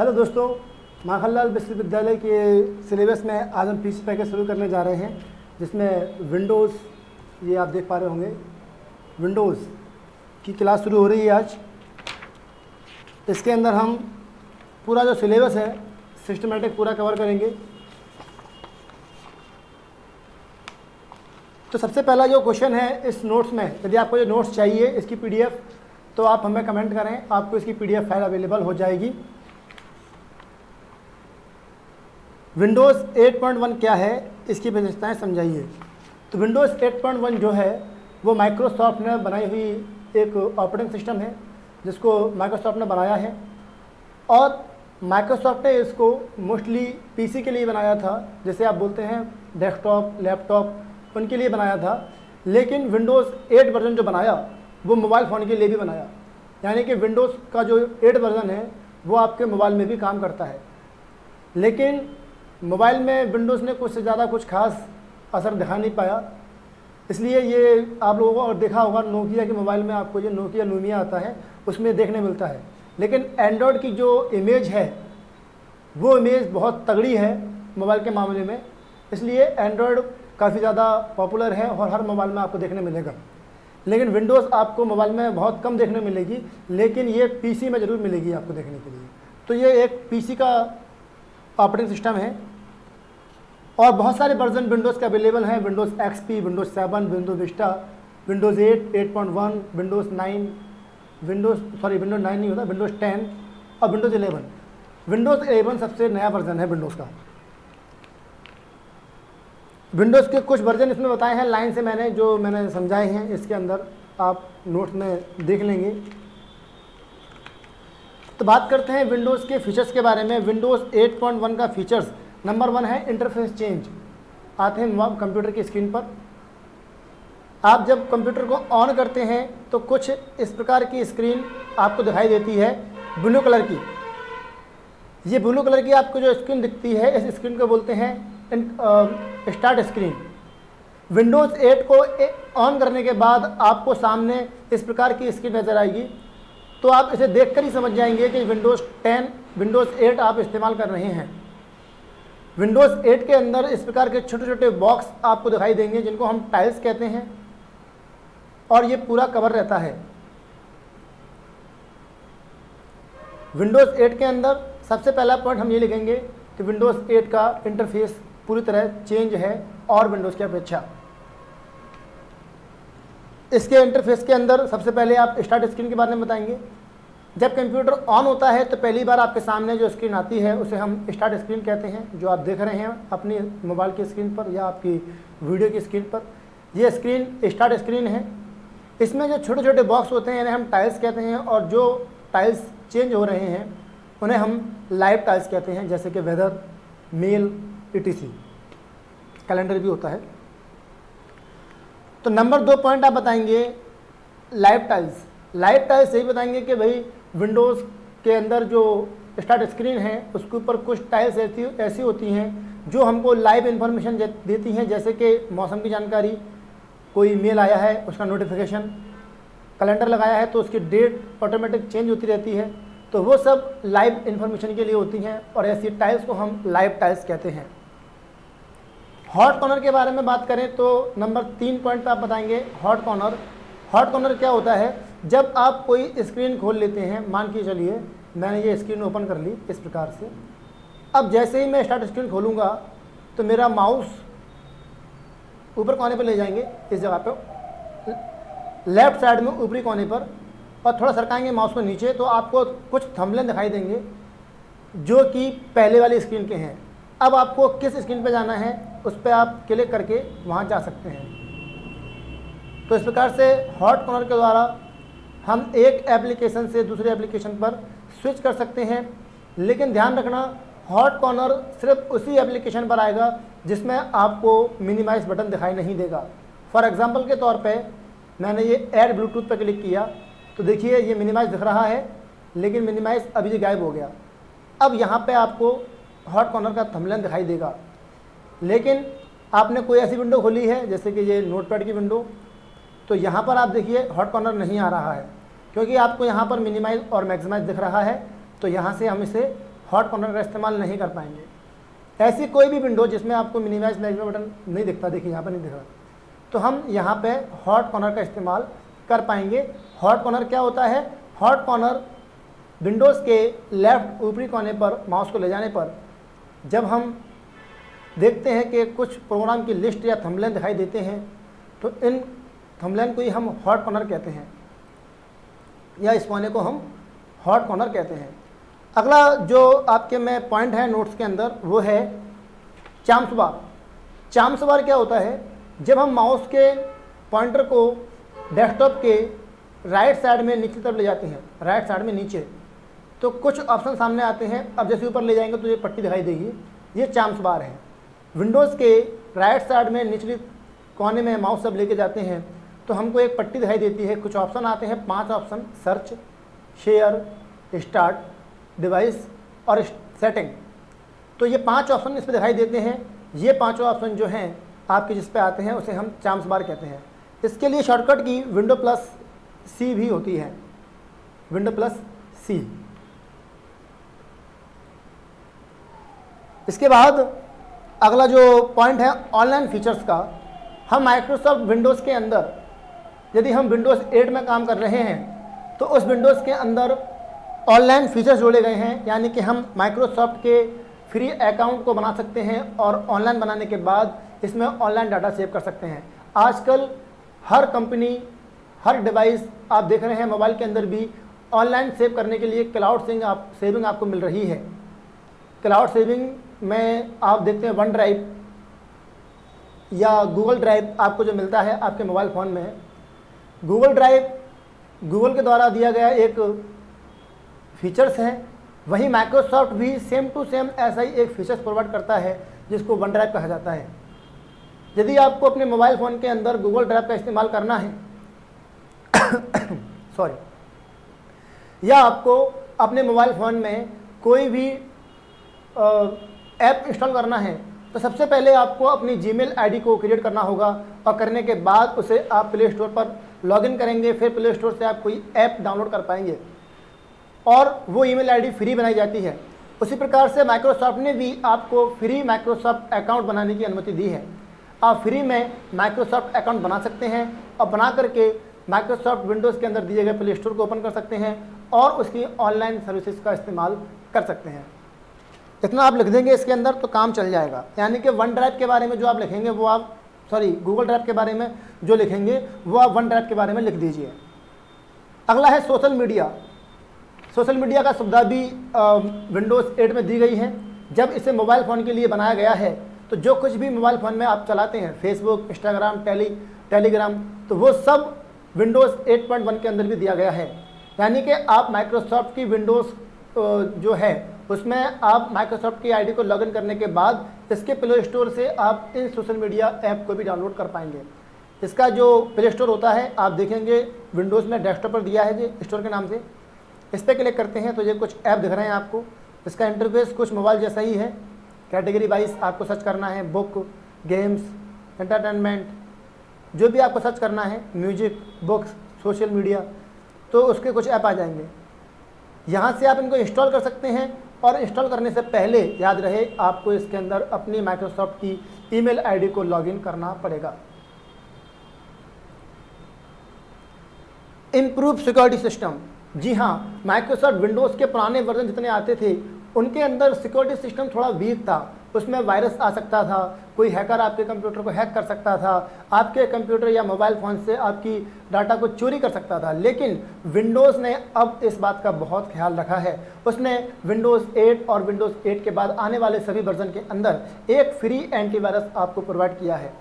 Hello दोस्तों, माखनलाल विश्वविद्यालय के सिलेबस में आज हम पीसी पैकेज शुरू करने जा रहे हैं, जिसमें विंडोज़, ये आप देख पा रहे होंगे, विंडोज़ की क्लास शुरू हो रही है आज। इसके अंदर हम पूरा जो सिलेबस है सिस्टमेटिक पूरा कवर करेंगे। तो सबसे पहला जो क्वेश्चन है इस नोट्स में, यदि आपको ये नोट्स चाहिए इसकी पीडीएफ, तो आप हमें कमेंट करें, आपको इसकी पीडीएफ फाइल अवेलेबल हो जाएगी। विंडोज़ 8.1 क्या है, इसकी विशेषताएं समझाइए। तो विंडोज़ 8.1 जो है वो माइक्रोसॉफ्ट ने बनाई हुई एक ऑपरेटिंग सिस्टम है, जिसको माइक्रोसॉफ्ट ने बनाया है। और माइक्रोसॉफ्ट ने इसको मोस्टली पीसी के लिए बनाया था, जैसे आप बोलते हैं डेस्कटॉप, लैपटॉप, उनके लिए बनाया था। लेकिन विंडोज़ 8 वर्जन जो बनाया वो मोबाइल फ़ोन के लिए भी बनाया, यानी कि विंडोज़ का जो 8 वर्जन है वो आपके मोबाइल में भी काम करता है। लेकिन मोबाइल में विंडोज़ ने कुछ से ज़्यादा कुछ खास असर दिखा नहीं पाया, इसलिए ये आप लोगों को और देखा होगा नोकिया के मोबाइल में आपको जो नोकिया लूमिया आता है उसमें देखने मिलता है। लेकिन एंड्रॉयड की जो इमेज है वो इमेज बहुत तगड़ी है मोबाइल के मामले में, इसलिए एंड्रॉयड काफ़ी ज़्यादा पॉपुलर है और हर मोबाइल में आपको देखने मिलेगा। लेकिन विंडोज़ आपको मोबाइल में बहुत कम देखने मिलेगी, लेकिन ये पीसी में ज़रूर मिलेगी आपको देखने के लिए। तो ये एक पीसी का ऑपरेटिंग सिस्टम है और बहुत सारे वर्जन विंडोज़ के अवेलेबल हैं। Windows XP, Windows 7, Windows Vista, Windows 8, 8.1, Windows 9, Windows 9 नहीं होता, विंडोज़ 10 और विंडोज़ 11। विंडोज़ 11 सबसे नया वर्जन है विंडोज़ का। विंडोज़ के कुछ वर्जन इसमें बताए हैं लाइन से, मैंने समझाए हैं, इसके अंदर आप नोट्स में देख लेंगे। तो बात करते हैं विंडोज़ के फीचर्स के बारे में। विंडोज़ 8.1 का फीचर्स नंबर 1 है इंटरफेस चेंज। आते हैं कंप्यूटर की स्क्रीन पर, आप जब कंप्यूटर को ऑन करते हैं तो कुछ इस प्रकार की स्क्रीन आपको दिखाई देती है ब्लू कलर की। ये ब्लू कलर की आपको जो स्क्रीन दिखती है, इस स्क्रीन को बोलते हैं स्टार्ट स्क्रीन। विंडोज़ 8 को ऑन करने के बाद आपको सामने इस प्रकार की स्क्रीन नज़र आएगी, तो आप इसे देखकर ही समझ जाएंगे कि विंडोज़ 10, विंडोज़ 8 आप इस्तेमाल कर रहे हैं। विंडोज़ 8 के अंदर इस प्रकार के छोटे छोटे बॉक्स आपको दिखाई देंगे, जिनको हम टाइल्स कहते हैं, और ये पूरा कवर रहता है। विंडोज़ 8 के अंदर सबसे पहला पॉइंट हम ये लिखेंगे कि विंडोज़ 8 का इंटरफेस पूरी तरह चेंज है और विंडोज़ की अपेक्षा। इसके इंटरफेस के अंदर सबसे पहले आप स्टार्ट स्क्रीन के बारे में बताएंगे। जब कंप्यूटर ऑन होता है तो पहली बार आपके सामने जो स्क्रीन आती है उसे हम स्टार्ट स्क्रीन कहते हैं, जो आप देख रहे हैं अपनी मोबाइल की स्क्रीन पर या आपकी वीडियो की स्क्रीन पर। यह स्क्रीन स्टार्ट स्क्रीन है। इसमें जो छोटे छोटे बॉक्स होते हैं इन्हें हम टाइल्स कहते हैं, और जो टाइल्स चेंज हो रहे हैं उन्हें हम लाइव टाइल्स कहते हैं, जैसे कि वेदर, मेल, etc। कैलेंडर भी होता है। तो नंबर 2 पॉइंट आप बताएंगे लाइव टाइल्स। लाइव टाइल्स यही बताएंगे कि भाई विंडोज़ के अंदर जो स्टार्ट स्क्रीन है उसके ऊपर कुछ टाइल्स ऐसी होती हैं जो हमको लाइव इन्फॉर्मेशन देती हैं, जैसे कि मौसम की जानकारी, कोई मेल आया है उसका नोटिफिकेशन, कैलेंडर लगाया है तो उसकी डेट ऑटोमेटिक चेंज होती रहती है। तो वो सब लाइव इन्फॉर्मेशन के लिए होती हैं और ऐसी टाइल्स को हम लाइव टाइल्स कहते हैं। हॉट कॉर्नर के बारे में बात करें तो नंबर 3 पॉइंट आप बताएंगे हॉट कॉर्नर। हॉट कॉर्नर क्या होता है? जब आप कोई स्क्रीन खोल लेते हैं, मान के चलिए मैंने ये स्क्रीन ओपन कर ली इस प्रकार से। अब जैसे ही मैं स्टार्ट स्क्रीन खोलूँगा तो मेरा माउस ऊपर कोने पर ले जाएंगे, इस जगह पे लेफ़्ट साइड में ऊपरी कोने पर, और थोड़ा सरकाएंगे माउस को नीचे तो आपको कुछ थंबनेल दिखाई देंगे जो कि पहले वाली स्क्रीन के हैं। अब आपको किस स्क्रीन पे जाना है उस पर आप क्लिक करके वहाँ जा सकते हैं। तो इस प्रकार से हॉट कॉर्नर के द्वारा हम एक एप्लीकेशन से दूसरे एप्लीकेशन पर स्विच कर सकते हैं। लेकिन ध्यान रखना, हॉट कॉर्नर सिर्फ उसी एप्लीकेशन पर आएगा जिसमें आपको मिनिमाइज बटन दिखाई नहीं देगा। फॉर एग्जांपल के तौर पे मैंने ये ऐड ब्लूटूथ पर क्लिक किया तो देखिए ये मिनिमाइज दिख रहा है, लेकिन मिनिमाइज अभी ये गायब हो गया। अब यहाँ पे आपको हॉट कॉर्नर का थंबनेल दिखाई देगा। लेकिन आपने कोई ऐसी विंडो खोली है जैसे कि ये नोटपैड की विंडो, तो यहाँ पर आप देखिए हॉट कॉर्नर नहीं आ रहा है, क्योंकि आपको यहाँ पर मिनिमाइज और मैक्सिमाइज दिख रहा है। तो यहाँ से हम इसे हॉट कॉर्नर का इस्तेमाल नहीं कर पाएंगे। ऐसी कोई भी विंडो जिसमें आपको मिनिमाइज मैनेजमेंट बटन नहीं दिखता, देखिए यहाँ पर नहीं दिख रहा, तो हम यहाँ पे हॉट कॉर्नर का इस्तेमाल कर पाएंगे। हॉट कॉर्नर क्या होता है? हॉट कॉर्नर विंडोज़ के लेफ़्ट ऊपरी कोने पर माउस को ले जाने पर जब हम देखते हैं कि कुछ प्रोग्राम की लिस्ट या थंबनेल दिखाई देते हैं, तो इन थंबनेल को ही हम हॉट कॉर्नर कहते हैं, या इस कोने को हम हॉट कॉर्नर कहते हैं। अगला जो आपके में पॉइंट है नोट्स के अंदर, वो है चाम्स बार। चाम्स बार क्या होता है? जब हम माउस के पॉइंटर को डेस्कटॉप के राइट साइड में नीचे तरफ ले जाते हैं, राइट साइड में नीचे, तो कुछ ऑप्शन सामने आते हैं। अब जैसे ऊपर ले जाएंगे तो ये पट्टी दिखाई देगी, ये चाम्स बार है। विंडोज़ के राइट साइड में निचली कोने में माउस सब लेके जाते हैं तो हमको एक पट्टी दिखाई देती है, कुछ ऑप्शन आते हैं, 5 option, search, share, start, device और सेटिंग। तो ये 5 ऑप्शन इस पर दिखाई देते हैं। ये 5 ऑप्शन जो हैं आपके जिस पे आते हैं उसे हम चाम्स बार कहते हैं। इसके लिए शॉर्टकट की विंडो प्लस सी भी होती है, विंडो प्लस सी। इसके बाद अगला जो पॉइंट है ऑनलाइन फीचर्स का। हम माइक्रोसॉफ्ट विंडोज़ के अंदर यदि हम विंडोज़ 8 में काम कर रहे हैं तो उस विंडोज़ के अंदर ऑनलाइन फीचर्स जोड़े गए हैं, यानी कि हम माइक्रोसॉफ्ट के फ्री अकाउंट को बना सकते हैं और ऑनलाइन बनाने के बाद इसमें ऑनलाइन डाटा सेव कर सकते हैं। आजकल हर कंपनी, हर डिवाइस आप देख रहे हैं मोबाइल के अंदर भी ऑनलाइन सेव करने के लिए क्लाउड सेविंग आपको मिल रही है। क्लाउड सेविंग में आप देखते हैं वन ड्राइव या गूगल ड्राइव आपको जो मिलता है आपके मोबाइल फ़ोन में। गूगल ड्राइव गूगल के द्वारा दिया गया एक फीचर्स है, वहीं माइक्रोसॉफ्ट भी सेम टू सेम ऐसा ही एक फीचर्स प्रोवाइड करता है जिसको वन ड्राइव कहा जाता है। यदि आपको अपने मोबाइल फ़ोन के अंदर गूगल ड्राइव का इस्तेमाल करना है सॉरी, या आपको अपने मोबाइल फ़ोन में कोई भी ऐप इंस्टॉल करना है, तो सबसे पहले आपको अपनी जीमेल आईडी को क्रिएट करना होगा और करने के बाद उसे आप प्ले स्टोर पर लॉगिन करेंगे। फिर प्ले स्टोर से आप कोई ऐप डाउनलोड कर पाएंगे और वो ईमेल आईडी फ्री बनाई जाती है। उसी प्रकार से माइक्रोसॉफ्ट ने भी आपको फ्री माइक्रोसॉफ्ट अकाउंट बनाने की अनुमति दी है। आप फ्री में माइक्रोसॉफ्ट अकाउंट बना सकते हैं और बना करके माइक्रोसॉफ्ट विंडोज़ के अंदर दिए गए प्ले स्टोर को ओपन कर सकते हैं और उसकी ऑनलाइन सर्विसेज का इस्तेमाल कर सकते हैं। इतना आप लिख देंगे इसके अंदर तो काम चल जाएगा। यानी कि वन ड्राइव के बारे में जो आप लिखेंगे वो आप गूगल ड्राइव के बारे में जो लिखेंगे वो आप वन ड्राइव के बारे में लिख दीजिए। अगला है सोशल मीडिया। सोशल मीडिया का सुविधा भी विंडोज़ 8 में दी गई है। जब इसे मोबाइल फ़ोन के लिए बनाया गया है तो जो कुछ भी मोबाइल फ़ोन में आप चलाते हैं, फेसबुक, इंस्टाग्राम, टेलीग्राम, तो वो सब विंडोज़ 8.1 के अंदर भी दिया गया है। यानी कि आप माइक्रोसॉफ्ट की विंडोज़ जो है उसमें आप माइक्रोसॉफ्ट की आईडी को लॉगिन करने के बाद इसके प्ले स्टोर से आप इन सोशल मीडिया ऐप को भी डाउनलोड कर पाएंगे। इसका जो प्ले स्टोर होता है आप देखेंगे विंडोज़ में डेस्कटॉप पर दिया है जी स्टोर के नाम से। इस पर क्लिक करते हैं तो ये कुछ ऐप दिख रहे हैं आपको। इसका इंटरफेस कुछ मोबाइल जैसा ही है। कैटेगरी वाइज आपको सर्च करना है, बुक, गेम्स, एंटरटेनमेंट, जो भी आपको सर्च करना है, म्यूजिक, बुक्स, सोशल मीडिया, तो उसके कुछ ऐप आ जाएंगे। यहाँ से आप इनको इंस्टॉल कर सकते हैं और इंस्टॉल करने से पहले याद रहे आपको इसके अंदर अपनी माइक्रोसॉफ्ट की ईमेल आईडी को लॉगिन करना पड़ेगा। Improve security system. जी हाँ, माइक्रोसॉफ्ट विंडोज़ के पुराने वर्जन जितने आते थे उनके अंदर सिक्योरिटी सिस्टम थोड़ा वीक था। उसमें वायरस आ सकता था, कोई हैकर आपके कंप्यूटर को हैक कर सकता था, आपके कंप्यूटर या मोबाइल फ़ोन से आपकी डाटा को चोरी कर सकता था। लेकिन विंडोज़ ने अब इस बात का बहुत ख्याल रखा है। उसने विंडोज़ 8 और विंडोज़ 8 के बाद आने वाले सभी वर्जन के अंदर एक फ्री एंटीवायरस आपको प्रोवाइड किया है,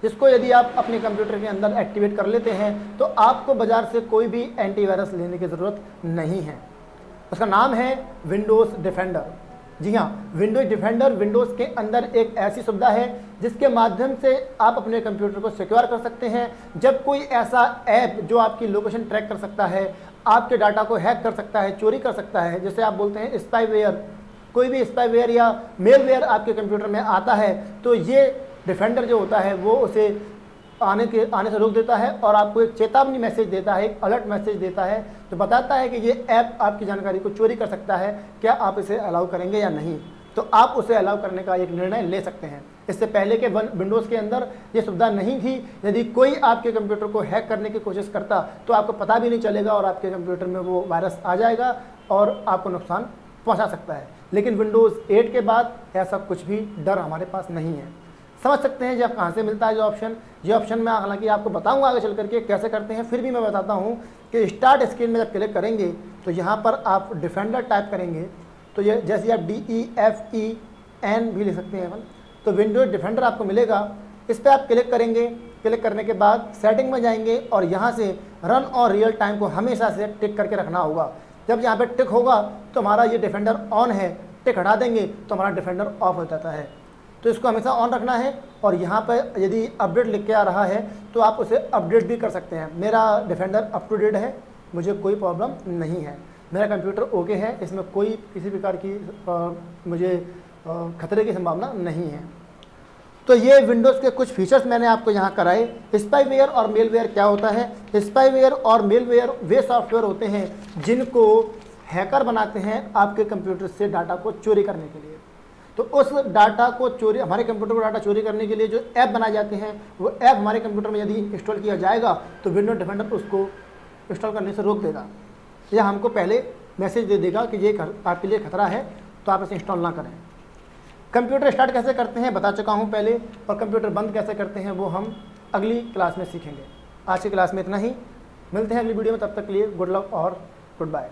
जिसको यदि आप अपने कंप्यूटर के अंदर एक्टिवेट कर लेते हैं तो आपको बाज़ार से कोई भी एंटीवायरस लेने की ज़रूरत नहीं है। उसका नाम है विंडोज़ डिफेंडर। जी हाँ, विंडोज़ डिफेंडर विंडोज़ के अंदर एक ऐसी सुविधा है जिसके माध्यम से आप अपने कंप्यूटर को सिक्योर कर सकते हैं। जब कोई ऐसा ऐप जो आपकी लोकेशन ट्रैक कर सकता है, आपके डाटा को हैक कर सकता है, चोरी कर सकता है, जैसे आप बोलते हैं स्पाईवेयर, कोई भी स्पाईवेयर या मेलवेयर आपके कंप्यूटर में आता है तो ये डिफेंडर जो होता है वो उसे आने से रोक देता है और आपको एक चेतावनी मैसेज देता है, एक अलर्ट मैसेज देता है जो बताता है कि ये ऐप आपकी जानकारी को चोरी कर सकता है, क्या आप इसे अलाउ करेंगे या नहीं। तो आप उसे अलाउ करने का एक निर्णय ले सकते हैं। इससे पहले के विंडोज़ के अंदर ये सुविधा नहीं थी। यदि कोई आपके कंप्यूटर को हैक करने की कोशिश करता तो आपको पता भी नहीं चलेगा और आपके कंप्यूटर में वो वायरस आ जाएगा और आपको नुकसान पहुंचा सकता है। लेकिन विंडोज़ 8 के बाद ऐसा कुछ भी डर हमारे पास नहीं है। समझ सकते हैं जब कहाँ से मिलता है ये ऑप्शन मैं हालांकि आपको बताऊंगा आगे चल करके कैसे करते हैं, फिर भी मैं बताता हूँ कि स्टार्ट स्क्रीन में जब क्लिक करेंगे तो यहाँ पर आप डिफेंडर टाइप करेंगे तो ये जैसे आप DEFEN भी लिख सकते हैं अपन, तो विंडोज डिफेंडर आपको मिलेगा। इस पर आप क्लिक करेंगे। क्लिक करने के बाद सेटिंग में जाएंगे और यहाँ से रन और रियल टाइम को हमेशा से टिक करके रखना होगा। जब यहाँ पे टिक होगा तो हमारा ये डिफेंडर ऑन है, टिक हटा देंगे तो हमारा डिफेंडर ऑफ हो जाता है। तो इसको हमेशा ऑन रखना है और यहाँ पर यदि अपडेट लिख के आ रहा है तो आप उसे अपडेट भी कर सकते हैं। मेरा डिफेंडर अप टू डेट है, मुझे कोई प्रॉब्लम नहीं है, मेरा कंप्यूटर ओके है, इसमें कोई किसी प्रकार की मुझे खतरे की संभावना नहीं है। तो ये विंडोज़ के कुछ फीचर्स मैंने आपको यहाँ कराए। स्पाईवेयर और मेलवेयर क्या होता है? स्पाईवेयर और मेलवेयर वे सॉफ्टवेयर होते हैं जिनको हैकर बनाते हैं आपके कंप्यूटर से डाटा को चोरी करने के लिए। तो उस डाटा को चोरी, हमारे कंप्यूटर को डाटा चोरी करने के लिए जो ऐप बनाए जाते हैं वो ऐप हमारे कंप्यूटर में यदि इंस्टॉल किया जाएगा तो विंडोज डिफेंडर उसको इंस्टॉल करने से रोक देगा या हमको पहले मैसेज दे देगा कि ये आपके लिए खतरा है तो आप इसे इंस्टॉल ना करें। कंप्यूटर स्टार्ट कैसे करते हैं बता चुका हूँ पहले, और कंप्यूटर बंद कैसे करते हैं वो हम अगली क्लास में सीखेंगे। आज की क्लास में इतना ही, मिलते हैं अगली वीडियो में, तब तक के लिए गुड लक और गुड बाय।